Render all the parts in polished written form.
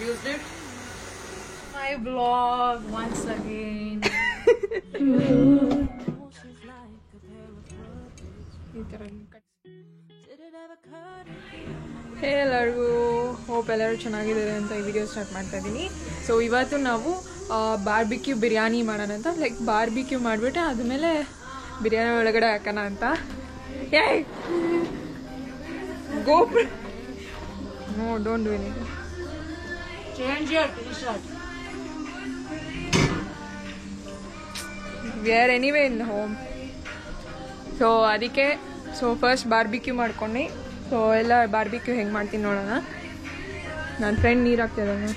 used it. My vlog once again. ಹೇ ಎಲ್ಲರಿಗೂ, hope ಎಲ್ಲರೂ ಚೆನ್ನಾಗಿದ್ದಾರೆ ಅಂತ ಈ ವಿಡಿಯೋ ಸ್ಟಾರ್ಟ್ ಮಾಡ್ತಾ ಇದ್ದೀನಿ. ಸೊ ಇವತ್ತು ನಾವು ಬಾರ್ಬಿಕ್ಯೂ ಬಿರಿಯಾನಿ ಮಾಡೋಣ ಅಂತ, ಲೈಕ್ ಬಾರ್ಬಿಕ್ಯೂ ಮಾಡಿಬಿಟ್ಟೆ ಆದಮೇಲೆ ಬಿರಿಯಾನಿ ಒಳಗಡೆ ಹಾಕೋಣ ಅಂತ. Go no, don't do anything. Change your t-shirt. We are anyway in home. So ಅದಕ್ಕೆ ಫಸ್ಟ್ ಬಾರ್ಬಿಕ್ಯೂ ಮಾಡ್ಕೊಂಡು, ಸೊ ಎಲ್ಲ ಬಾರ್ಬಿಕ್ಯೂ ಹೆಂಗೆ ಮಾಡ್ತೀನಿ ನೋಡೋಣ. ನನ್ನ ಫ್ರೆಂಡ್ ನೀರು ಹಾಕ್ತಿದ್ದಾನೆ.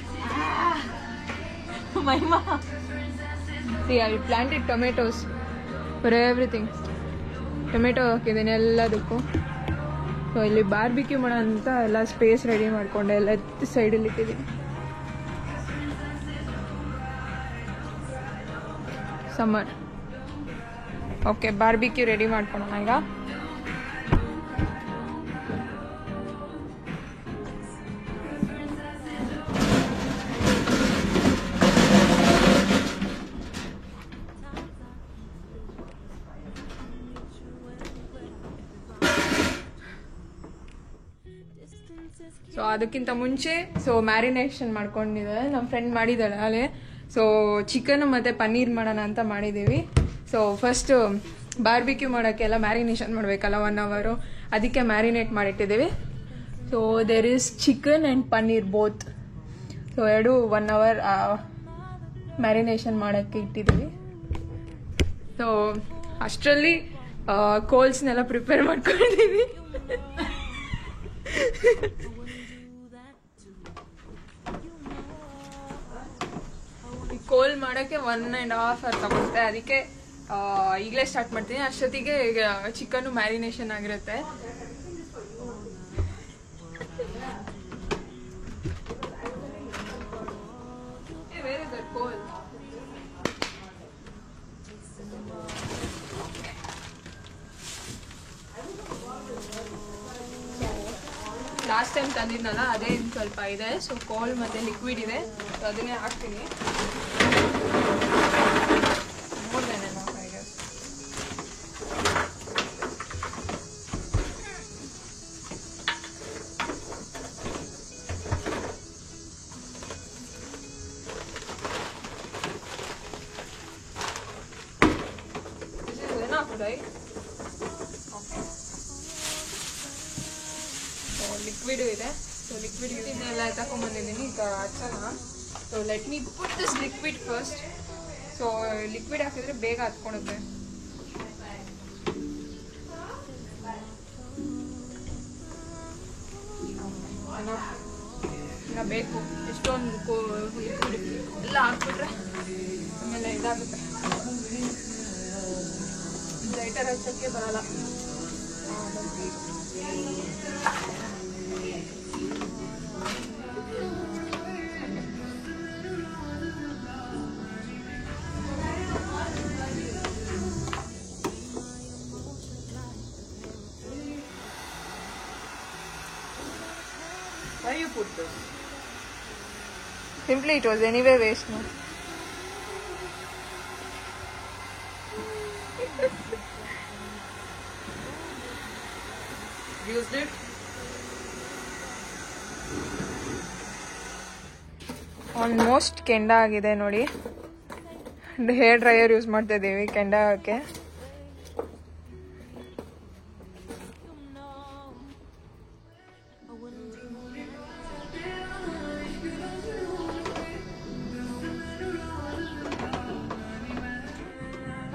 See, I planted tomatoes for everything. Tomato ಹಾಕಿದ್ದೀನಿ ಎಲ್ಲದಕ್ಕೂ. ಸೊ ಇಲ್ಲಿ ಬಾರ್ಬಿಕ್ಯೂ ಮಾಡೋ ಅಂತ ಎಲ್ಲ ಸ್ಪೇಸ್ ರೆಡಿ ಮಾಡಿಕೊಂಡೆ, ಎಲ್ಲ ಸೈಡಲ್ಲಿ ಇಟ್ಟಿದ್ದೀನಿ. ಸಮ್ಮರ್. ಓಕೆ, ಬಾರ್ಬಿಕ್ಯೂ ರೆಡಿ ಮಾಡ್ಕೊಳ್ಳೋಣ ಈಗ. ಸೊ ಅದಕ್ಕಿಂತ ಮುಂಚೆ ಮ್ಯಾರಿನೇಷನ್ ಮಾಡ್ಕೊಂಡಿದ್ದಾಳೆ ನಮ್ಮ ಫ್ರೆಂಡ್, ಮಾಡಿದ್ದಾಳೆ ಅಲ್ಲೇ. ಸೊ ಚಿಕನ್ ಮತ್ತು ಪನ್ನೀರ್ ಮಾಡೋಣ ಅಂತ ಮಾಡಿದ್ದೀವಿ. ಸೊ ಫಸ್ಟ್ ಬಾರ್ಬಿಕ್ಯೂ ಮಾಡೋಕ್ಕೆಲ್ಲ ಮ್ಯಾರಿನೇಷನ್ ಮಾಡಬೇಕಲ್ಲ 1 hour, ಅದಕ್ಕೆ ಮ್ಯಾರಿನೇಟ್ ಮಾಡಿಟ್ಟಿದ್ದೀವಿ. So there is chicken and paneer both. So ಎರಡು 1 hour ಮ್ಯಾರಿನೇಷನ್ ಮಾಡೋಕ್ಕೆ ಇಟ್ಟಿದ್ದೀವಿ. ಸೊ ಅಷ್ಟರಲ್ಲಿ ಕೋಲ್ಸ್ನೆಲ್ಲ ಪ್ರಿಪೇರ್ ಮಾಡ್ಕೊಂಡಿದ್ದೀವಿ. ಕೋಲ್ ಮಾಡೋಕ್ಕೆ 1.5 hour ತಗೊಳುತ್ತೆ, ಅದಕ್ಕೆ ಈಗಲೇ ಸ್ಟಾರ್ಟ್ ಮಾಡ್ತೀನಿ. ಅಷ್ಟೊತ್ತಿಗೆ ಈಗ ಚಿಕನ್ನು ಮ್ಯಾರಿನೇಷನ್ ಆಗಿರುತ್ತೆ. ಕೋಲ್ ಲಾಸ್ಟ್ ಟೈಮ್ ತಂದಿದ್ನಲ್ಲ, ಅದೇ ಇನ್ನು ಸ್ವಲ್ಪ ಇದೆ. ಸೊ ಕೋಲ್ ಮತ್ತು ಲಿಕ್ವಿಡ್ ಇದೆ, ಸೊ ಅದನ್ನೇ ಹಾಕ್ತೀನಿ. ನೋಡ್ದೇನೆ ನಾವು ಈಗ. This is enough, right? Liquid ಇದೆ. ಸೊ ಲಿಕ್ವಿಡ್ ಇದನ್ನೆಲ್ಲ ತಗೊಂಡ್ಬಂದಿದ್ದೀನಿ, ಈಗ ಹಚ್ಚೋಣ. So let me put this liquid first. So liquid ಹಾಕಿದ್ರೆ ಬೇಗ ಹತ್ಕೊಳುತ್ತೆ. ಇನ್ನು ಬೇಕು ಎಷ್ಟೊಂದು ಲಿಕ್ವಿಡ್ ಎಲ್ಲ ಹಾಕ್ಬಿಟ್ರೆ ಆಮೇಲೆ ಇದಾಗುತ್ತೆ, ಲೈಟರ್ ಹಚ್ಚೋಕ್ಕೆ ಬರಲ್ಲ. Why you put this? Simply it was anyway waste, no? Used it? Almost ಕೆಂಡ ಆಗಿದೆ ನೋಡಿ. ಹೇರ್ ಡ್ರೈಯರ್ ಯೂಸ್ ಮಾಡ್ತಾ ಇದ್ದೀವಿ ಕೆಂಡ ಹಾಕಕ್ಕೆ.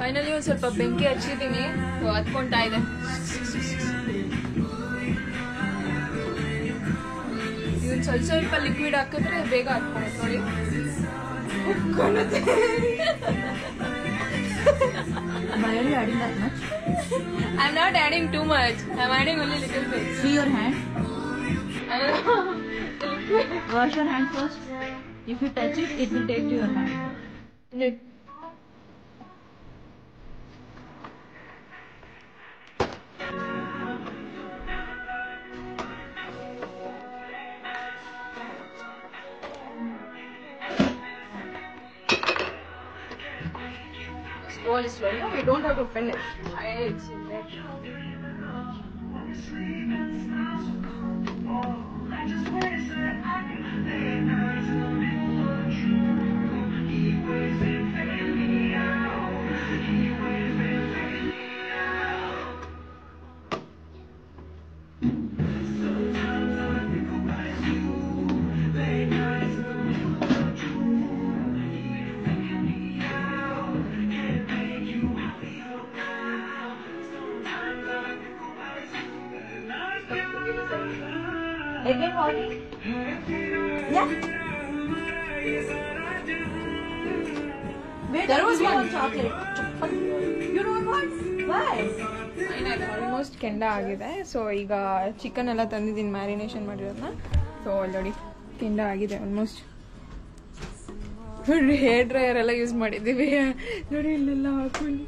ಫೈನಲಿ ಒಂದು ಸ್ವಲ್ಪ ಬೆಂಕಿ ಹಚ್ಚಿದ್ದೀನಿ, ಹತ್ಕೊಳ್ತಾ ಇದೆ. ಇವನ್ ಸ್ವಲ್ಪ ಲಿಕ್ವಿಡ್ ಹಾಕಿದ್ರೆ ಬೇಗ ಹತ್ಕೊಳುತ್ತೆ ನೋಡಿ. I'm not adding too much. I'm adding only little bit. See your hand. Wash your hand first. If you touch it, it will take to your hand. this way. No, we don't have to finish. It's in there. Again, Holly? Yeah. Wait, there was one chocolate. You don't want? Why? Almost ಕೆಂಡ ಆಗಿದೆ. So ಈಗ chicken ಎಲ್ಲ ತಂದಿದ್ದೀನಿ marination ಮಾಡಿರೋದನ್ನ. So already ಕೆಂಡ ಆಗಿದೆ almost. ನೋಡಿ hair dryer ಎಲ್ಲ ಯೂಸ್ ಮಾಡಿದ್ದೀವಿ. ನೋಡಿ ಇಲ್ಲೆಲ್ಲ ಹಾಕೊಂಡು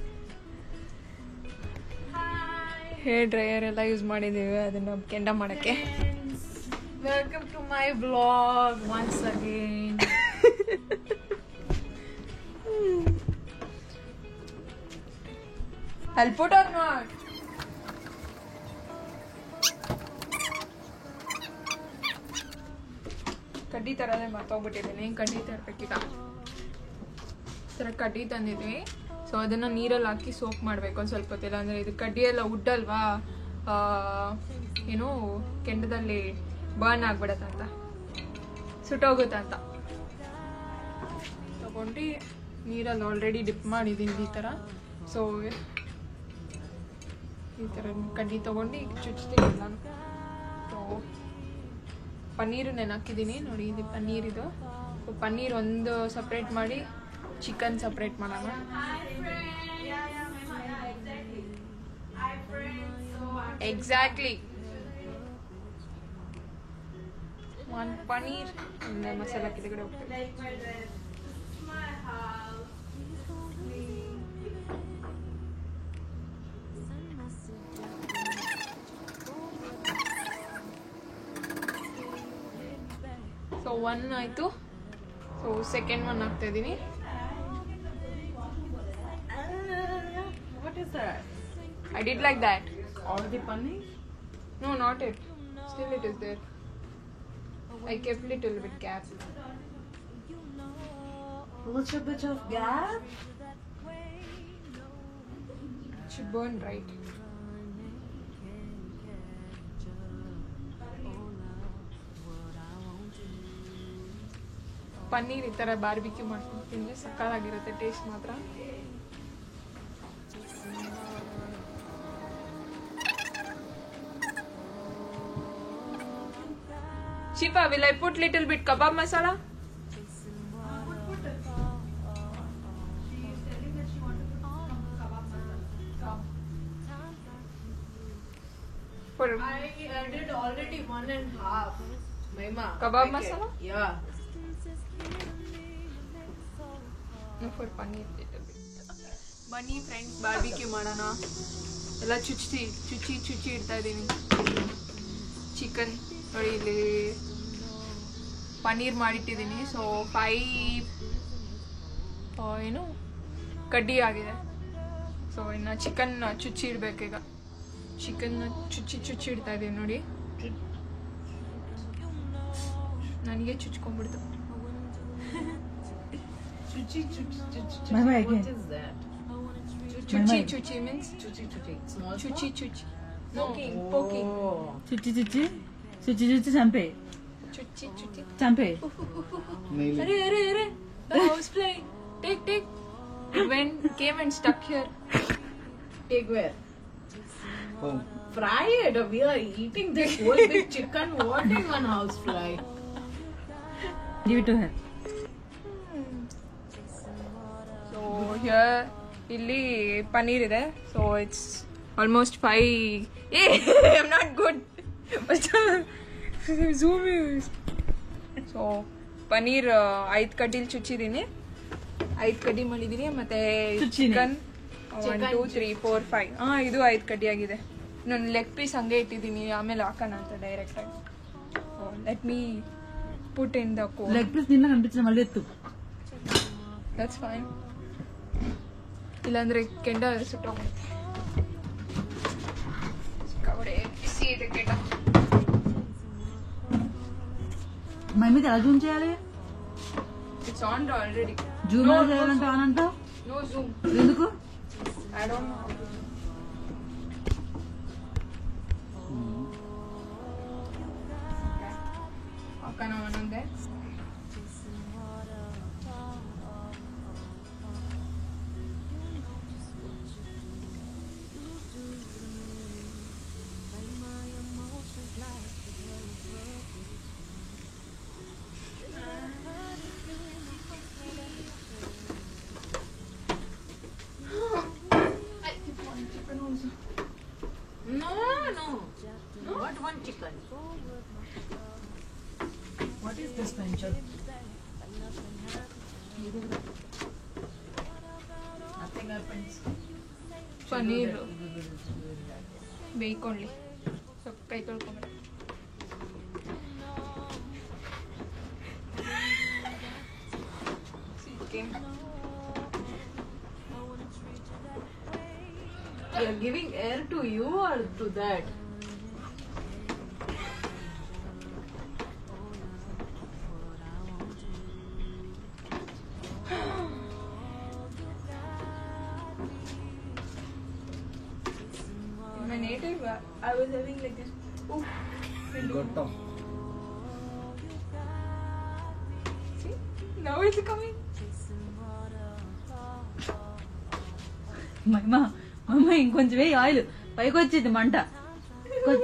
ಹೇರ್ ಡ್ರೈಯರ್ ಎಲ್ಲ ಯೂಸ್ ಮಾಡಿದ್ದೀವಿ ಅದನ್ನ ಕೆಂಡ ಮಾಡೋಕ್ಕೆ. Welcome to my vlog once again. I'll put or not? ಕಡ್ಡಿ ತರದೇ ಮರ್ತೋಗ್ಬಿಟ್ಟಿದ್ದೀನಿ. ಕಡ್ಡಿ ತರಬೇಕೀಗ. ಥರ ಕಡ್ಡಿ ತಂದಿದ್ವಿ. ಸೊ ಅದನ್ನು ನೀರಲ್ಲಿ ಹಾಕಿ ಸೋಪ್ ಮಾಡಬೇಕು ಒಂದು ಸ್ವಲ್ಪ ಹೊತ್ತಿಲ್ಲ. ಅಂದರೆ ಇದು ಕಡ್ಡಿ ಎಲ್ಲ ಉಡ್ಡಲ್ವಾ, ಏನು ಕೆಂಡದಲ್ಲಿ ಬರ್ನ್ ಆಗ್ಬಿಡತ್ತಂತ, ಸುಟ್ಟೋಗುತ್ತಂತ ತಗೊಂಡು ನೀರಲ್ಲಿ ಆಲ್ರೆಡಿ ಡಿಪ್ ಮಾಡಿದ್ದೀನಿ ಈ ಥರ. ಸೊ ಈ ಥರ ಕಡ್ಡಿ ತೊಗೊಂಡು ಈಗ ಚುಚ್ತೀನಿ ನಾನು. ಸೊ ಪನ್ನೀರು ನೆನಾಕಿದ್ದೀನಿ ನೋಡಿ, ಇದು ಪನ್ನೀರ್. ಇದು ಪನ್ನೀರ್ ಒಂದು ಸಪ್ರೇಟ್ ಮಾಡಿ ಚಿಕನ್ ಸಪ್ರೇಟ್ ಮಾಡೋಣ. ಎಕ್ಸಾಕ್ಟ್ಲಿ ಒಂದು ಪನ್ನೀರ್ ಮಸಾಲ ಕೆಳಗಡೆ ಹೋಗ್ತದೆ. ಸೊ ಒನ್ ಆಯಿತು. ಸೊ ಸೆಕೆಂಡ್ ಒನ್ ಹಾಕ್ತಾ ಇದ್ದೀನಿ. What is that? I did like that. All the paneer? No, not it. Still it is there. I kept little bit gap. Little bit of gap? It should burn right. Paneer ಈ ಥರ barbecue ಮಾಡ್ಕೊಂಡು ತಿಂದರೆ ಸಕ್ಕತ್ತಾಗಿರುತ್ತೆ taste ಮಾತ್ರ. Shifa, will I put little bit kebab masala? For I did already 1.5. Maima. Kebab masala? Yeah. No, for paneer little bit. Bani friends barbecue ಮಾಡೋಣ. ಎಲ್ಲ ಚುಚ್ಚಿ ಇಡ್ತಾ ಇದ್ದೀನಿ. ಚಿಕನ್ ನೋಡಿ ಇಲ್ಲಿ ಪನ್ನೀರ್ ಮಾಡಿಟ್ಟಿದ್ದೀನಿ. ಸೊ 5 ಏನು ಕಡ್ಡಿ ಆಗಿದೆ. ಸೊ ಇನ್ನು ಚಿಕನ್ ಚುಚ್ಚಿ ಇಡಬೇಕೀಗ. ಚಿಕನ್ ಚುಚ್ಚಿ ಇಡ್ತಾ ಇದ್ದೀವಿ ನೋಡಿ. ನನಗೆ ಚುಚ್ಕೊಂಡ್ಬಿಡ್ತು. Mama, what is that? Chuchi means? Chuchi. Small Chuchi. No, poking. Chuchi champe. Chuchi. Champe. Arre. The house fly. Take. It came and stuck here. Take where? Oh. Fry it. We are eating this whole big chicken. What in one house fly? Give it to her. So here ಇಲ್ಲಿ ಪನ್ನೀರ್ ಇದೆ. So it's almost 5. I am not good. So paneer 5 ಕಡ್ಡಿಲಿ ಚುಚ್ಚಿದ್ದೀನಿ. 5 ಕಡ್ಡಿ ಮಾಡಿದ್ದೀನಿ. ಮತ್ತೆ chicken 1 2 3 4 5 ಇದು 5 ಕಡ್ಡಿ ಆಗಿದೆ. ನಾನು leg piece ಹಂಗೆ ಇಟ್ಟಿದ್ದೀನಿ, ಆಮೇಲೆ ಹಾಕೋಣ ಅಂತ ಡೈರೆಕ್ಟಾಗಿ. Let me put in the cone. Leg piece ನಿನ್ನ ಕನಿపించిన మళ్ళీ ఎత్తు. That's fine. ಇಲ್ಲಾಂದರೆ ಕೆಂಡ ಸುಟ್ಟೋಗುತ್ತೆ. ಸಿಕ್ಕಾಪಟ್ಟೆ ಬಿಸಿ ಇದೆ ಕೆಂಡ. మమ్మీ ఎలా జూమ్ చేయాలి? It's on already. జూమ్ ఎలా చేయాలంటే ఆన్ అంటావు? No zoom. ఎందుకు? I don't know. పక్కన ఉంది. What one chicken? What is this venture? Nothing happens. Paneer ಬೇಯ್ಕೊಳ್ಳಿ. ಸ್ವಲ್ಪ ಕೈ ತೊಳ್ಕೊಂಬ. You are giving air to you or to that? In my native, I was having like this. Oof. See? Now it's coming. మమ్మ మమ్మ ఇంకొంచెం వేయి oil పైకి వచ్చింది మంట.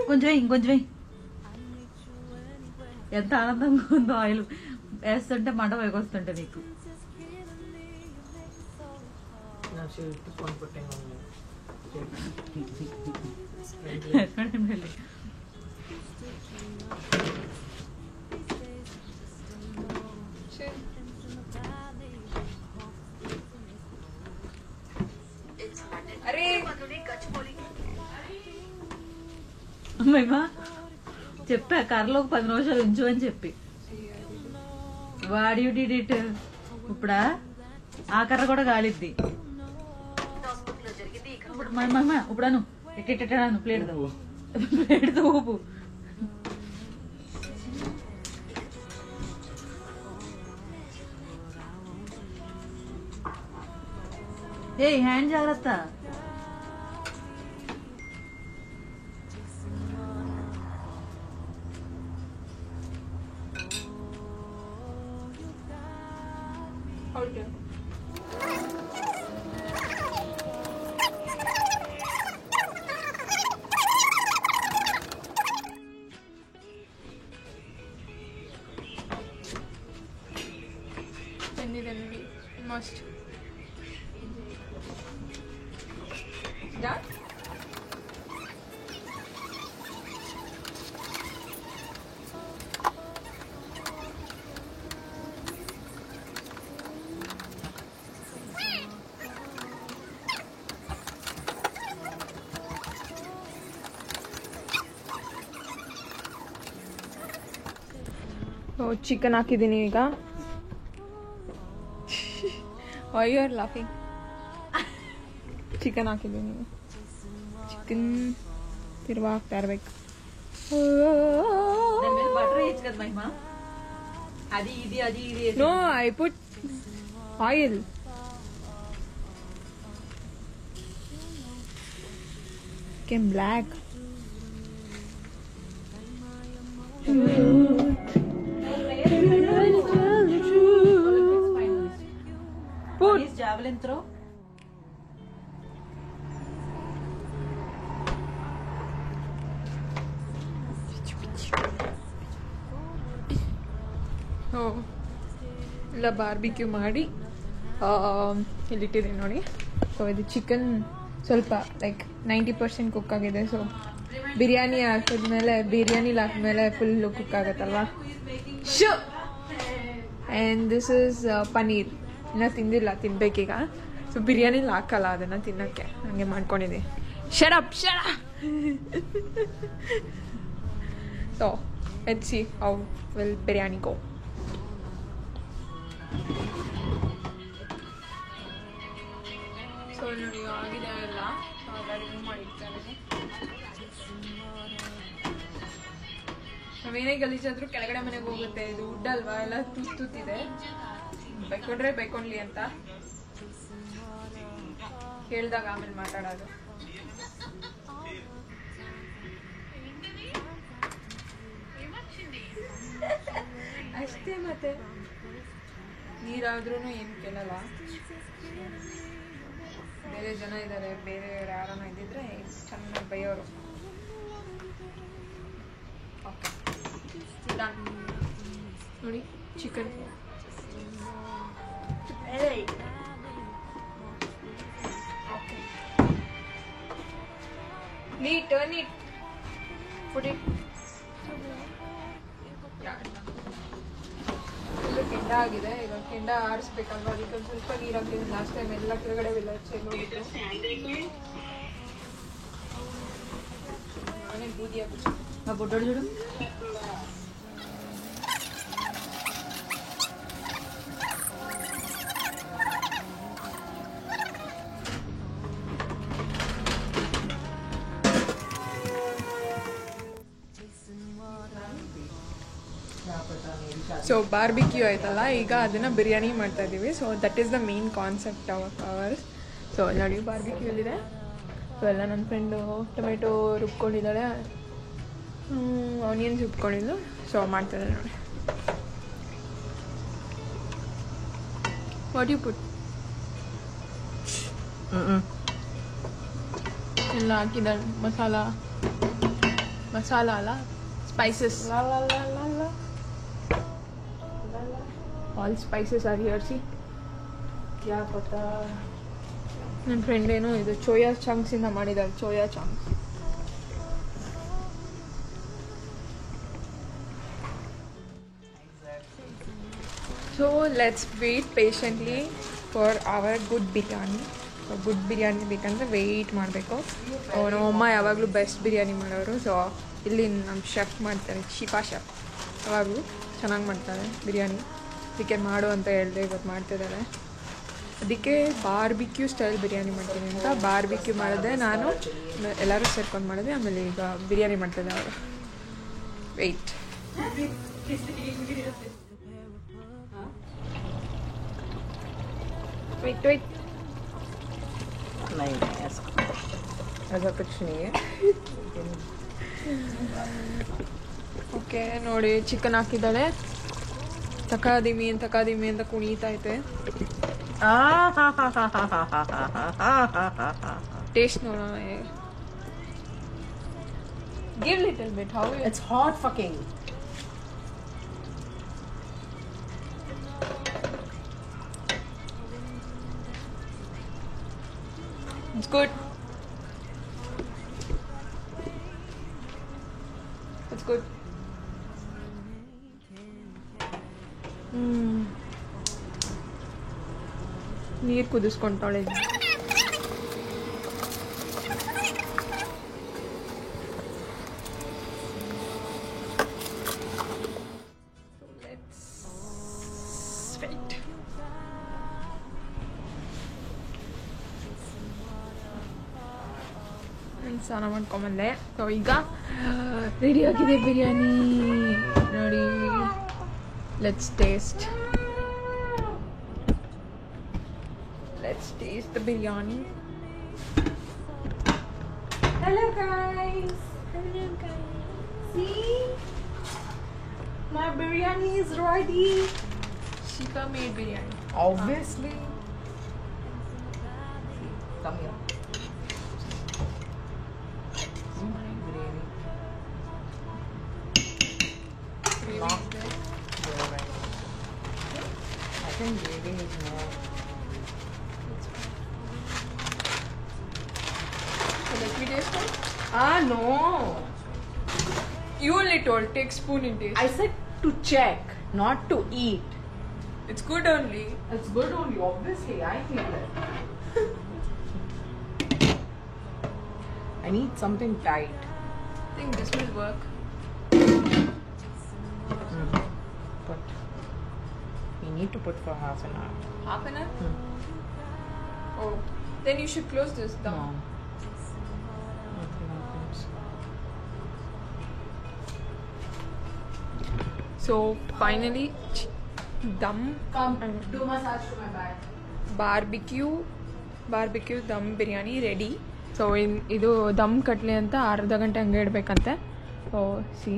కొంచెం వేయి, ఇంకొంచెం వేయి. ఎంత ఆనందంగా ఉందో ఆయిల్ వేస్తుంటే మంట పైకి వస్తుంటే నీకు. అరే అమ్మా చెప్పా కర్రలో ఒక 10 నిమిషాలు ఉంచు అని చెప్పి. వాడి డిట్ ఇప్పుడా ఆ కర్ర కూడా కాలిద్ది. ఇప్పుడు మమ్మ ఇప్పుడను ఎట్టెట్టాను ప్లేట్తో ఊపు. ఏ హ్యాండ్ జాగ్రత్త. Okay. Then must. Done? Chicken ಹಾಕಿದ್ದೀನಿ ಈಗ. Why you are laughing? Chicken ಹಾಕಿದ್ದೀನಿ. ಚಿಕನ್ ತಿರ್ವಾ ಹಾಕ್ತಾ ಇರ್ಬೇಕು. No, I put oil. Came black. Javelin throw. ಇಲ್ಲ ಬಾರ್ಬಿಕ್ಯೂ ಮಾಡಿ ಇಲ್ಲಿಟ್ಟಿದ್ದೀನಿ ನೋಡಿ. ಸೊ ಇದು ಚಿಕನ್ ಸ್ವಲ್ಪ ಲೈಕ್ 90% ಕುಕ್ ಆಗಿದೆ. ಸೊ ಬಿರಿಯಾನಿ ಹಾಕಿದ್ಮೇಲೆ ಫುಲ್ ಕುಕ್ ಆಗುತ್ತಲ್ವಾ. So and this is paneer. ಇನ್ನೂ ತಿಂದಿಲ್ಲ, ತಿನ್ಬೇಕೀಗ. ಸೊ ಬಿರಿಯಾನಿಲಿ ಹಾಕಲ್ಲ ಅದನ್ನು ತಿನ್ನೋಕ್ಕೆ, ಹಂಗೆ ಮಾಡ್ಕೊಂಡಿದ್ದೀನಿ. Shut up. So let's see how will biryani go. So ಆಗಿದೆ ಎಲ್ಲ ಎಲ್ಲ ರಿಮೂವ್ ಮಾಡಿ ಇಡ್ತಾರೆ. ನಾವೇನೇ ಗಲೀಜಾದ್ರೂ ಕೆಳಗಡೆ ಮನೆಗೆ ಹೋಗುತ್ತೆ. ಇದು ವುಡ್ ಅಲ್ವಾ, ಎಲ್ಲ ತೂತಿದೆ. ಬೈಕೊಂಡ್ರೆ ಬೈಕೊಂಡ್ಲಿ ಅಂತ ಹೇಳ್ದಾಗ ಆಮೇಲೆ ಮಾತಾಡೋದು. ಅಷ್ಟೇ, ಮತ್ತೆ ನೀರಾದ್ರೂ ಏನು ಕೇಳಲ್ಲ. ಬೇರೆ ಜನ ಇದ್ದಾರೆ, ಬೇರೆ ಯಾರನ್ನ ಇದ್ದಿದ್ರೆ ಚೆನ್ನಾಗಿ ಬೈಯೋರು. ನೋಡಿ ಚಿಕನ್ ನೀಟ್ ನೀಟ್ ಪುಡಿ ಫುಲ್ಲು ಕೆಂಡ ಆಗಿದೆ. ಇವಾಗ ಕೆಂಡ ಆರಿಸ್ಬೇಕಲ್ವಾ, ಅದಕ್ಕೆ ಒಂದು ಸ್ವಲ್ಪ ನೀರು ಹಾಕ್ತಿದ್ದೀನಿ. ಲಾಸ್ಟ್ ಟೈಮ್ ಎಲ್ಲ ಕೆಳಗಡೆ ಚೆಲ್ಲೋಗಿತ್ತು. ನಾನೇ ಬೂದಿ ಹಾಕ್ಬಿಟ್ಟು ಬೊಡ್ಡೋಡು చూడు. ಸೊ ಬಾರ್ಬಿಕ್ಯೂ ಆಯ್ತಲ್ಲ, ಈಗ ಅದನ್ನು ಬಿರಿಯಾನಿ ಮಾಡ್ತಾ ಇದ್ದೀವಿ. So that is the main concept of ours. So ನೋಡಿ ಬಾರ್ಬಿಕ್ಯೂ ಇದೆ. ಸೊ ಎಲ್ಲ ನನ್ನ ಫ್ರೆಂಡು ಟೊಮೆಟೊ ರುಬ್ಕೊಂಡಿದ್ದಾಳೆ, ಆನಿಯನ್ಸ್ ರುಬ್ಕೊಂಡಿದ್ದು. ಸೊ ಮಾಡ್ತಾಯಿದ್ದಾಳೆ ನೋಡಿ. ವಾಟ್ ಯು ಪುಟ್ ಎಲ್ಲ ಹಾಕಿದ್ದಾಳೆ. ಮಸಾಲ ಅಲ್ಲ, spices. All spices are here. See क्या पता. ನನ್ನ ಫ್ರೆಂಡ್ ಏನೋ ಇದು ಸೋಯಾ ಚಂಕ್ಸಿಂದ ಮಾಡಿದ್ದಾರೆ. Soya chunks. So let's wait patiently for our good biryani. Good biryani ಬೇಕಂದ್ರೆ ವೆಯ್ಟ್ ಮಾಡಬೇಕು. ನಮ್ಮಮ್ಮ ಯಾವಾಗಲೂ ಬೆಸ್ಟ್ ಬಿರಿಯಾನಿ ಮಾಡೋರು. ಸೊ ಇಲ್ಲಿ ನಮ್ಮ ಶೆಫ್ ಮಾಡ್ತಾರೆ, ಶಿಫಾ ಶೆಫ್. ಯಾವಾಗಲೂ ಚೆನ್ನಾಗಿ ಮಾಡ್ತಾರೆ ಬಿರಿಯಾನಿ. ಅದಕ್ಕೆ ಮಾಡು ಅಂತ ಹೇಳಿದೆ, ಇವತ್ತು ಮಾಡ್ತಿದ್ದಾರೆ. ಅದಕ್ಕೆ ಬಾರ್ಬಿಕ್ಯೂ ಸ್ಟೈಲ್ ಬಿರಿಯಾನಿ ಮಾಡ್ತೀನಿ ಅಂತ ಬಾರ್ಬಿಕ್ಯೂ ಮಾಡಿದೆ ನಾನು. ಎಲ್ಲರೂ ಸೇರ್ಕೊಂಡು ಮಾಡಿದೆ. ಆಮೇಲೆ ಈಗ ಬಿರಿಯಾನಿ ಮಾಡ್ತಿದ್ದೆ ಅವರು. ವೆಯ್ಟ್. Wait wait. नहीं ऐसा कुछ नहीं है. ಓಕೆ ನೋಡಿ, ಚಿಕನ್ ಹಾಕಿದ್ದಾಳೆ. ತಕಾದಿಮಿ ಅಂತ ಕುಣಿತೈತೆ. ಟೇಸ್ಟ್ ನೋಡೋಣ. Give little bit. How It's hot fucking. It's good. It's good. ನೀರು ಕುದಿಸ್ಕೊಂತಾಳೆ. ಸ್ನಾನ ಮಾಡ್ಕೊಂಬಂದೆ. ಸೊ ಈಗ ರೆಡಿ ಆಗಿದೆ ಬಿರಿಯಾನಿ ನೋಡಿ. Let's taste. Let's taste the biryani. Hello guys. See, my biryani is ready. Shika made biryani. Obviously. Come here. My biryani. Not good. I think gravy is more. So let me taste it. No. You only told take spoon and taste. I said to check, not to eat. It's good only. It's good only, obviously. I feel it. I need something tight. I think this will work. But we need to put for half an hour. Half an hour? Oh. Then you should close this No. down. So finally, dum. Come, do massage to my back. Barbecue dum biryani ready. So ಇದು ದಮ್ ಕಟ್ಲಿ ಅಂತ ಅರ್ಧ ಗಂಟೆ ಹಂಗೆ ಇಡಬೇಕಂತೆ. So see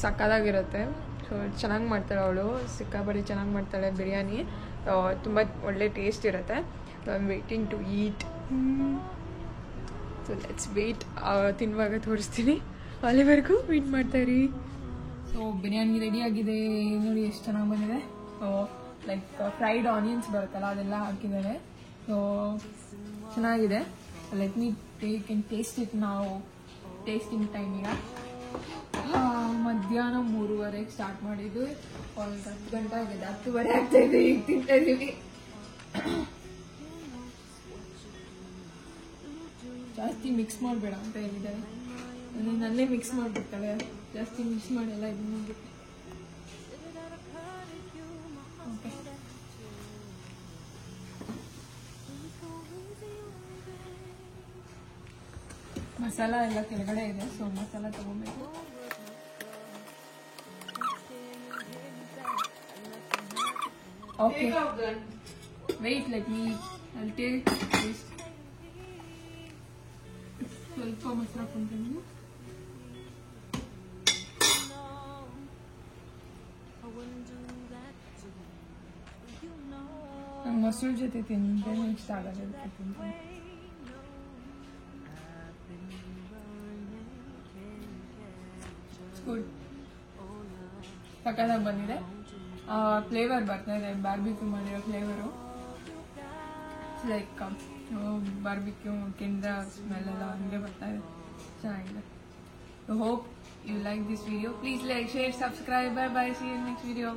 ಸಕ್ಕದಾಗಿರುತ್ತೆ. So ಚೆನ್ನಾಗಿ ಮಾಡ್ತಾಳೆ ಅವಳು, ಸಿಕ್ಕಾಪಟ್ಟೆ ಚೆನ್ನಾಗಿ ಮಾಡ್ತಾಳೆ ಬಿರಿಯಾನಿ. ತುಂಬ ಒಳ್ಳೆ ಟೇಸ್ಟ್ ಇರುತ್ತೆ. So I am waiting to eat. So let's wait. ತಿನ್ನುವಾಗ ತೋರಿಸ್ತೀನಿ, ಅಲ್ಲಿವರೆಗೂ ವೇಟ್ ಮಾಡ್ತಾಯಿರಿ. ಸೊ ಬಿರಿಯಾನಿ ರೆಡಿ ಆಗಿದೆ ನೋಡಿ, ಎಷ್ಟು ಚೆನ್ನಾಗಿ ಬಂದಿದೆ. ಸೊ ಲೈಕ್ ಫ್ರೈಡ್ ಆನಿಯನ್ಸ್ ಬರುತ್ತಲ್ಲ ಅದೆಲ್ಲ ಹಾಕಿದ್ದಾರೆ. ಸೊ ಚೆನ್ನಾಗಿದೆ. Let me take and taste it. ನಾವು ಟೇಸ್ಟಿಂಗ್ ಟೈಮ್ ಈಗ ಮಧ್ಯಾಹ್ನ 3:30 ಸ್ಟಾರ್ಟ್ ಮಾಡಿದ್ದು, ಒಂದು 10 ಗಂಟೆ ಆಗಿದೆ, 10:30 ಆಗ್ತಾಯಿದೆ. ಈಗ ತಿಂತಾ ಇದ್ದೀವಿ. ಜಾಸ್ತಿ ಮಿಕ್ಸ್ ಮಾಡಬೇಡ ಅಂತ ಹೇಳಿದ್ದಾರೆ. ನನ್ನೇ ಮಿಕ್ಸ್ ಮಾಡಿಬಿಡ್ತಾಳೆ, ಜಾಸ್ತಿ ಮಿಕ್ಸ್ ಮಾಡಿಲ್ಲ ಇದು ಮಾಡಿಬಿಟ್ಟು. ಓಕೆ, ಮಸಾಲ ಎಲ್ಲ ಕೆಳಗಡೆ ಇದೆ. ಸೊ ಮಸಾಲ ತಗೋಬೇಕು. Okay, wait, let me I take this. ಸ್ವಲ್ಪ ಮಸಾಲ ಹಾಕೊಂತೀನಿ. ನಂಗೆ ಮೊಸರು ಜೊತೆ ತಿಂದ್ರೆ ಇಷ್ಟ ಆಗಲ್ಲ, ಅದಕ್ಕೆ ತಿಂತೀನಿ. ಗುಡ್, ಸಕ್ಕತ್ತಾಗಿ ಬಂದಿದೆ. ಫ್ಲೇವರ್ ಬರ್ತಾ ಇದೆ, ಬಾರ್ಬಿಕ್ಯೂ ಮಾಡಿರೋ ಫ್ಲೇವರು. ಲೈಕ್ ಬಾರ್ಬಿಕ್ಯೂ ಕೆಂದ ಸ್ಮೆಲ್ ಎಲ್ಲ ಹಂಗೆ ಬರ್ತಾ ಇದೆ, ಚೆನ್ನಾಗಿದೆ. So hope you like this video. Please like, share, subscribe. Bye bye. See you in next video.